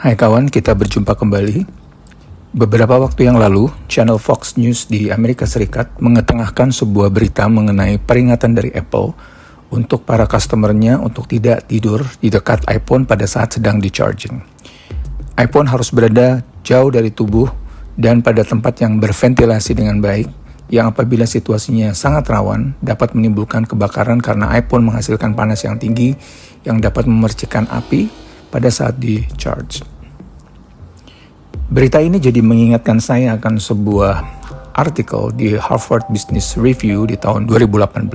Hai kawan, kita berjumpa kembali. Beberapa waktu yang lalu, channel Fox News di Amerika Serikat mengetengahkan sebuah berita mengenai peringatan dari Apple untuk para customernya untuk tidak tidur di dekat iPhone pada saat sedang di-charging. iPhone harus berada jauh dari tubuh dan pada tempat yang berventilasi dengan baik, yang apabila situasinya sangat rawan dapat menimbulkan kebakaran karena iPhone menghasilkan panas yang tinggi yang dapat memercikan api pada saat di-charge. Berita ini jadi mengingatkan saya akan sebuah artikel di Harvard Business Review di tahun 2018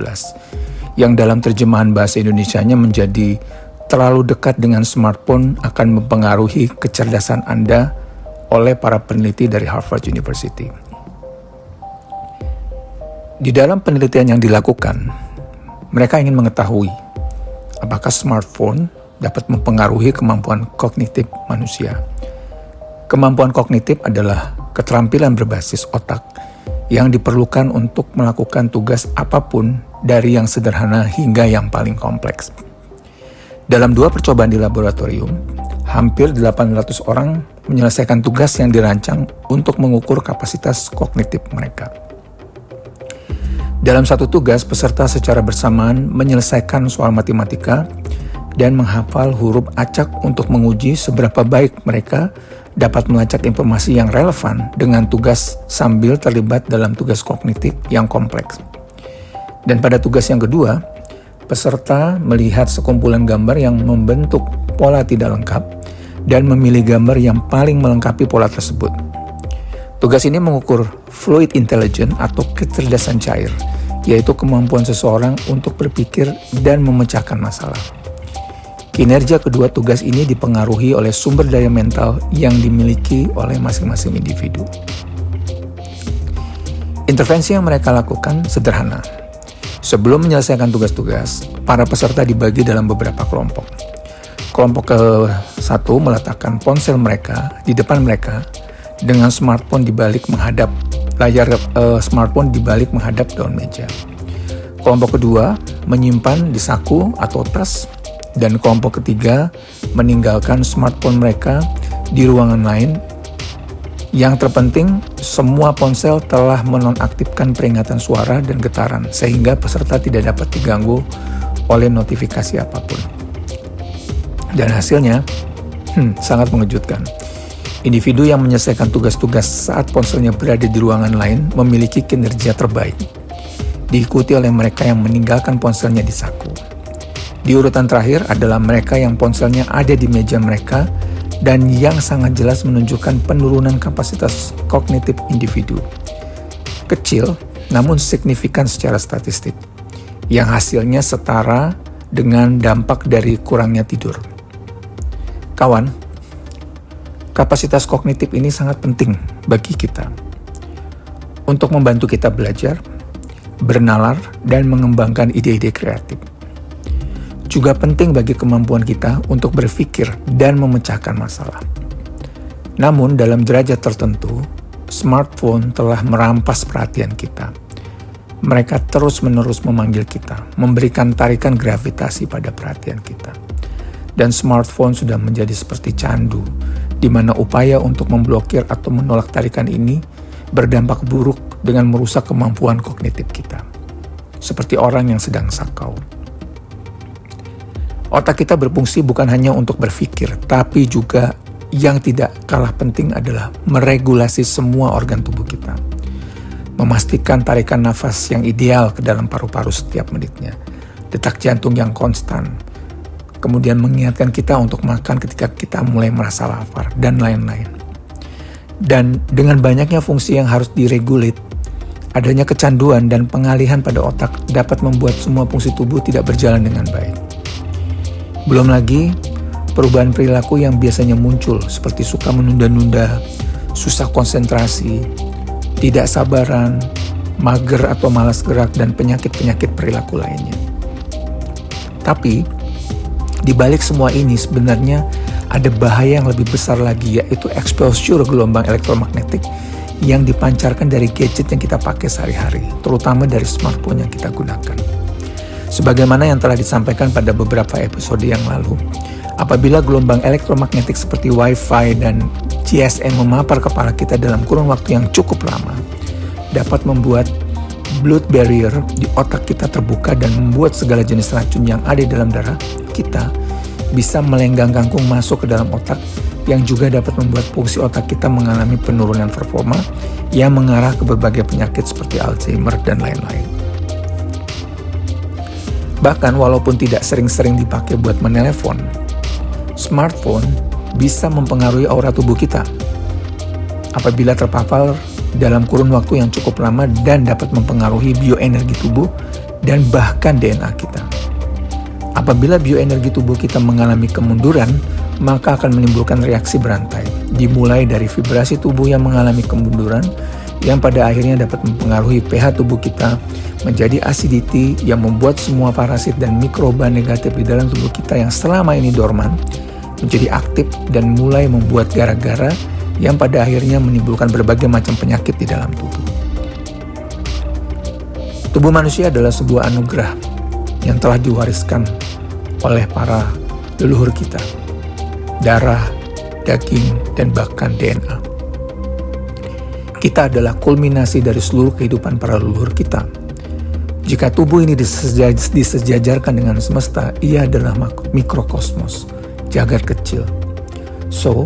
yang dalam terjemahan bahasa Indonesianya menjadi terlalu dekat dengan smartphone akan mempengaruhi kecerdasan Anda oleh para peneliti dari Harvard University. Di dalam penelitian yang dilakukan, mereka ingin mengetahui apakah smartphone dapat mempengaruhi kemampuan kognitif manusia. Kemampuan kognitif adalah keterampilan berbasis otak yang diperlukan untuk melakukan tugas apapun dari yang sederhana hingga yang paling kompleks. Dalam 2 percobaan di laboratorium, hampir 800 orang menyelesaikan tugas yang dirancang untuk mengukur kapasitas kognitif mereka. Dalam satu tugas, peserta secara bersamaan menyelesaikan soal matematika dan menghafal huruf acak untuk menguji seberapa baik mereka dapat melacak informasi yang relevan dengan tugas sambil terlibat dalam tugas kognitif yang kompleks. Dan pada tugas yang kedua, peserta melihat sekumpulan gambar yang membentuk pola tidak lengkap dan memilih gambar yang paling melengkapi pola tersebut. Tugas ini mengukur fluid intelligence atau kecerdasan cair, yaitu kemampuan seseorang untuk berpikir dan memecahkan masalah. Kinerja kedua tugas ini dipengaruhi oleh sumber daya mental yang dimiliki oleh masing-masing individu. Intervensi yang mereka lakukan sederhana. Sebelum menyelesaikan tugas-tugas, para peserta dibagi dalam beberapa kelompok. Kelompok ke-1 meletakkan ponsel mereka di depan mereka dengan smartphone dibalik menghadap layar smartphone dibalik menghadap daun meja. Kelompok kedua menyimpan di saku atau tas. Dan kelompok ketiga meninggalkan smartphone mereka di ruangan lain. Yang terpenting, semua ponsel telah menonaktifkan peringatan suara dan getaran sehingga peserta tidak dapat diganggu oleh notifikasi apapun. Dan hasilnya sangat mengejutkan. Individu yang menyelesaikan tugas-tugas saat ponselnya berada di ruangan lain memiliki kinerja terbaik, diikuti oleh mereka yang meninggalkan ponselnya di saku. Di urutan terakhir adalah mereka yang ponselnya ada di meja mereka dan yang sangat jelas menunjukkan penurunan kapasitas kognitif individu. Kecil namun signifikan secara statistik, yang hasilnya setara dengan dampak dari kurangnya tidur. Kawan, kapasitas kognitif ini sangat penting bagi kita untuk membantu kita belajar, bernalar, dan mengembangkan ide-ide kreatif. Juga penting bagi kemampuan kita untuk berpikir dan memecahkan masalah. Namun dalam derajat tertentu, smartphone telah merampas perhatian kita. Mereka terus-menerus memanggil kita, memberikan tarikan gravitasi pada perhatian kita. Dan smartphone sudah menjadi seperti candu, di mana upaya untuk memblokir atau menolak tarikan ini berdampak buruk dengan merusak kemampuan kognitif kita. Seperti orang yang sedang sakau. Otak kita berfungsi bukan hanya untuk berpikir, tapi juga yang tidak kalah penting adalah meregulasi semua organ tubuh kita. Memastikan tarikan nafas yang ideal ke dalam paru-paru setiap menitnya, detak jantung yang konstan, kemudian mengingatkan kita untuk makan ketika kita mulai merasa lapar, dan lain-lain. Dan dengan banyaknya fungsi yang harus diregulate, adanya kecanduan dan pengalihan pada otak dapat membuat semua fungsi tubuh tidak berjalan dengan baik. Belum lagi, perubahan perilaku yang biasanya muncul seperti suka menunda-nunda, susah konsentrasi, tidak sabaran, mager atau malas gerak, dan penyakit-penyakit perilaku lainnya. Tapi, di balik semua ini sebenarnya ada bahaya yang lebih besar lagi, yaitu exposure gelombang elektromagnetik yang dipancarkan dari gadget yang kita pakai sehari-hari, terutama dari smartphone yang kita gunakan. Sebagaimana yang telah disampaikan pada beberapa episode yang lalu, apabila gelombang elektromagnetik seperti Wi-Fi dan GSM memapar kepala kita dalam kurun waktu yang cukup lama, dapat membuat blood barrier di otak kita terbuka dan membuat segala jenis racun yang ada di dalam darah kita bisa melenggang kangkung masuk ke dalam otak, yang juga dapat membuat fungsi otak kita mengalami penurunan performa yang mengarah ke berbagai penyakit seperti Alzheimer dan lain-lain. Bahkan walaupun tidak sering-sering dipakai buat menelepon, smartphone bisa mempengaruhi aura tubuh kita apabila terpapar dalam kurun waktu yang cukup lama dan dapat mempengaruhi bioenergi tubuh dan bahkan DNA kita. Apabila bioenergi tubuh kita mengalami kemunduran, maka akan menimbulkan reaksi berantai, dimulai dari vibrasi tubuh yang mengalami kemunduran, yang pada akhirnya dapat mempengaruhi pH tubuh kita menjadi acidity yang membuat semua parasit dan mikroba negatif di dalam tubuh kita yang selama ini dorman menjadi aktif dan mulai membuat gara-gara yang pada akhirnya menimbulkan berbagai macam penyakit di dalam tubuh. Tubuh manusia adalah sebuah anugerah yang telah diwariskan oleh para leluhur kita. Darah, daging, dan bahkan DNA. Kita adalah kulminasi dari seluruh kehidupan para leluhur kita. Jika tubuh ini disejajarkan dengan semesta, ia adalah mikrokosmos, jagat kecil. So,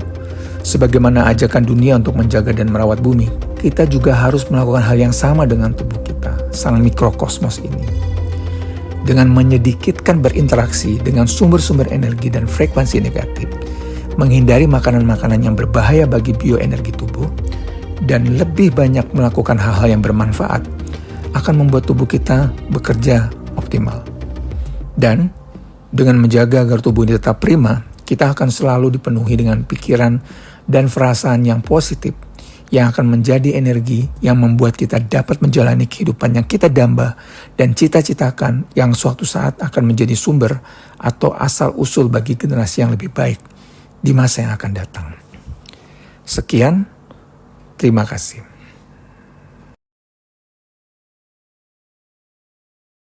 sebagaimana ajakan dunia untuk menjaga dan merawat bumi, kita juga harus melakukan hal yang sama dengan tubuh kita, sang mikrokosmos ini. Dengan menyedikitkan berinteraksi dengan sumber-sumber energi dan frekuensi negatif, menghindari makanan-makanan yang berbahaya bagi bioenergi tubuh, dan lebih banyak melakukan hal-hal yang bermanfaat, akan membuat tubuh kita bekerja optimal. Dan dengan menjaga agar tubuh ini tetap prima, kita akan selalu dipenuhi dengan pikiran dan perasaan yang positif, yang akan menjadi energi yang membuat kita dapat menjalani kehidupan yang kita damba dan cita-citakan, yang suatu saat akan menjadi sumber atau asal-usul bagi generasi yang lebih baik di masa yang akan datang. Sekian, terima kasih.